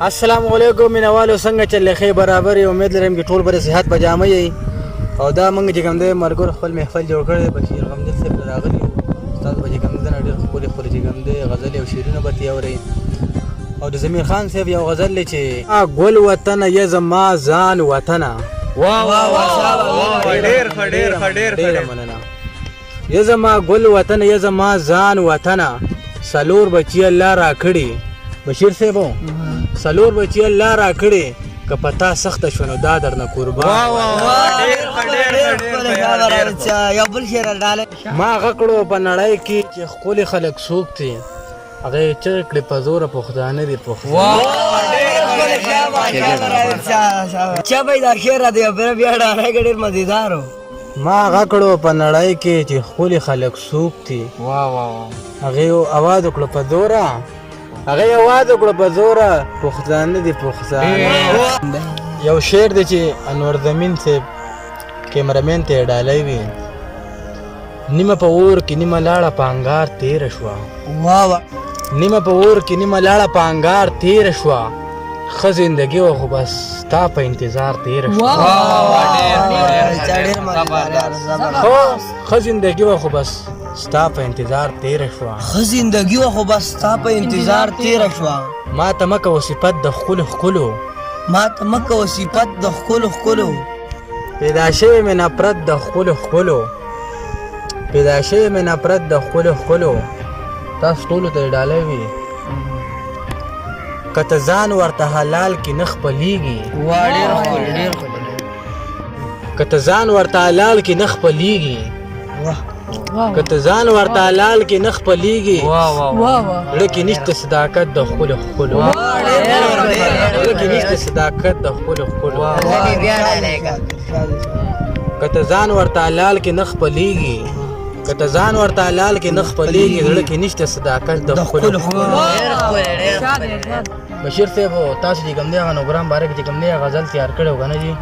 السلام علیکم مینوالو څنګه چلې ښې برابر امید لرم چې ټول به صحت په جامه یې او دا موږ چې کوم دی مرګور خپل محفل جوړ کړی بشیر غمجد صاحب راغلی استاد به چې کوم دی ډېر ښکلې ښکلې چې کوم دی غزلې او شعرونه به ترې اورئ او د زمیر خان صاحب یو غزل دی چې ګل وطنه یې زما ځان وطنه ډېره مننه یې زما ګل وطنه یې زما ځان وطنه څلور بچي الله راکړي بشیر صاحب څلور بچي الله راکړي که پتا سخته شو نو دا درنه قربان ما هغه کړو په نړۍ کې چې ښکلي خلک څوک دي هغه یې چغې کړې په زوره پښتانه دي ما هغه کړو په نړۍ کې چې ښکلي خلک څوک دي هغه یې اواز وکړو په زوره هغه یې اواز وکړو په زوره پښتانه دي پښتانه یو شعر دی چې انور زمین صاحب کیمرامین ته یې ډالی وي نیمه په اور کې نیمه لاړه په انګار تېره شوه نیمه په اور کې نیمه لاړه په انګار تېره شوه ښه زندګي وه خو بس ستا په انتظار تېره شوه ښه زندګي وه خو بس ستا په انتظار تېره شوه ښه زندګي وه خو بس ستا په انتظار تېره شوه ما ته مه کوه صفت د ښکلو ښکلو ما ته مه کوه صفت د ښکلو ښکلو پیدا شوې مې نفرت د ښکلو ښکلو پیدا شوې مې نفرت د ښکلو ښکلو تاسو ټولو ته یې ډالی وي که ته ځان ورته حلال کې نه خپلیږي که ته ځان ورته حلال کې نه خپلیږي که ته ځان ورته حلال کې نه خپلیږي زړه کې نشته صداقت د ښکلو ښکلو زړه کې نشته صداقت د ښکلو ښکلو که ته ځان ورته حلال کې نه خپلیږي که ته ځان ورته حلال کې نه خپلیږي زړه کې نشته صداقت د ښکلو ښکلو بشیر صاحب تاسو چې کوم دی هغه نوګرام باره کې چې کوم دی غزل تیار کړی و که نه جي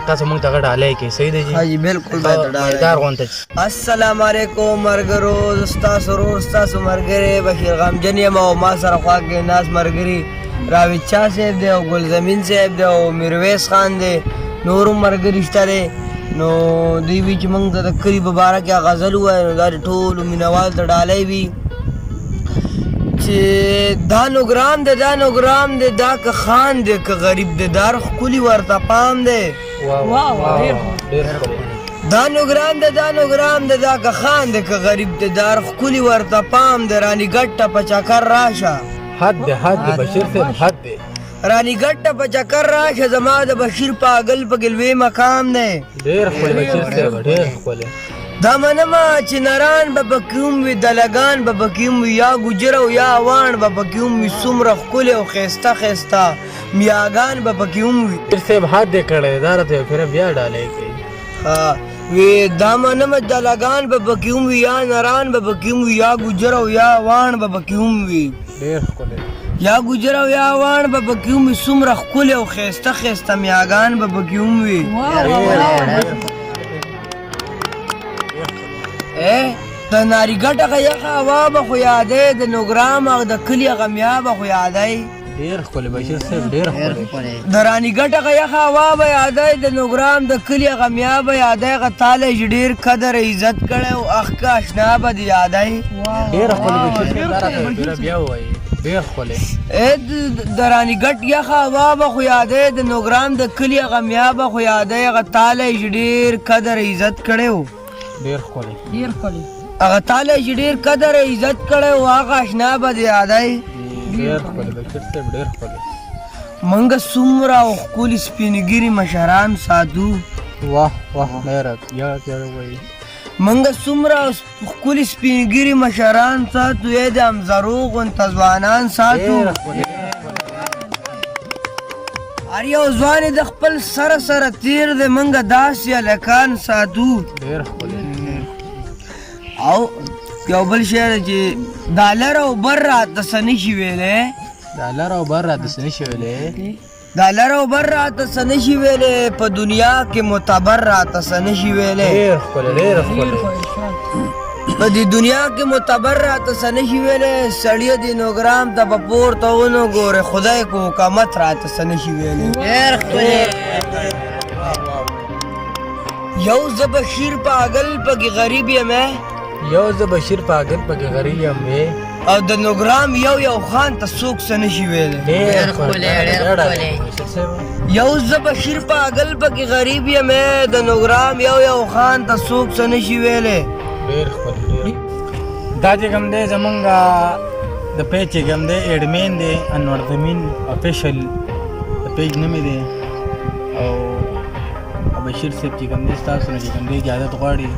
تاسو موږ ته هغه ډالۍ کوي صحیح دی جي بالکل السلام علیکم ملګرو زه ستاسو ورور ستاسو ملګری بشیر غمجن یم او ما سره خوا کې ناست ملګري راوید شاه صاحب دی او ګل زمین صاحب دی او میرویس خان دی نور هم ملګري شته دی نو دوی وي چې موږ ته د کلي په باره کې غزل ووایو نو دا د ټولو مینوال ته ډالۍ وي چې دا نوګرام دی دا نوګرام دی دا که خان دی که غریب دی دار ښکلي ورته پام دی دا نوګرام دی دا نوګرام دی دا که خان دی که غریب دی دار ښکلي ورته پام دی رانی ګټه په چکر راشه حد دی بشیر صاحب حد دی رانی ګټه په چکر راشه زما د بشیر پاگل په ګلوي مقام دی ډېر ښکلی بشیر صاحب ډېر ښکلی دا منمه چې نران به پکې هم وي دلګان به پکې هم وي یا ګجر او یا واڼ به پکې هم وي څومره ښکلې او ښایسته ښایسته میاګان به پکې هم وي بشیر صاحب حد دی کړی دا راته یو پھیره بیا ډالۍ کوي وی دا منمه دلګان به پکې هم وي یا نران به پکې هم وي یا ګجر او یا واڼ به پکې هم وي ډېر ښکلی یا ګجر او یا واڼ به پکې هم وي څومره ښکلې او ښایسته ښایسته میاګان به پکې هم وي د ناري ګټه یخه هوا به خو یادی د نوګرام او د کلي غمیا به خو یادی ډېر ښکلی بشیر صاحب ډېر ښکلی د راني ګټه یخه هوا به یادی د نوګرام د کلي غمیا به یادی هغه تاله چې ډېر قدر عزت کړی او اخ که اشنا به دې یادی ډېر ښکلی بشیر صاحب دا راته یو پھیره بیا ووایي ډېر ښکلی د راني ګټ یخه هوا به خو یادی د نوګرام د کلي غمیا به خو یادی هغه تاله چې ډېر قدر عزت کړی و ډېر ښکلی هغه تاله چې ډېر قدر عزت کړی و هغه اشنا به دې یادی ډېر ښکلی بشیر صاحب ډېر ښکلی موږ څومره او ښکلي سپینګیري مشران ساتو واه مهرت یاد وایي موږ څومره ښکلي سپینګیري مشران ساتو یې د همزرو غونته ځوانان ساتو هر یو ځوان د خپل سره سره تیر دی موږ داسې هلکان ساتو ډېر ښکلی او یو بل شی دی چې دا لر او بر راته څه نشي ویلی دا لر او بر راته څه نشي ویلی دا لر او بر راته څه نشي ویلی په دنیا کې معتبر راته څه نشي ویلی ډېر ښکلی ډېر ښکلی په دې دنیا کې معتبر راته څه نشي ویلی سړیه دې نوګرام ته په پورته ونه ګورې خدای کو حکومت راته څه نشي ویلی یو زه بشیر پاگل پکې غریب یم یو زه بشیر پاگل پکې غریب یم او د نوګرام یو خان ته څوک څه نشي ویلی یو زه بشیر پاگل پکې غریب یم د نوګرام یو خان ته څوک څه نشي ویلی دا چې کوم دی زمونږ د پیج چې کوم دی ایډمین دی انور زمین افیشل د پیج نومې دی او بشیر صاحب چې کوم دی ستاسو نه چې کوم دی اجازت غواړي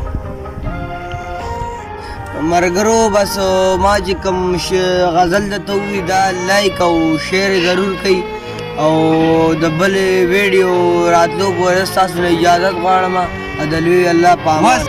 مرګرو بس ما چې کوم غزل درته ووي دا لایک او شیر ضرور کوئ او د بلې ویډیو راتلو پورې ستاسو نه اجازت غواړم د لوی الله په امان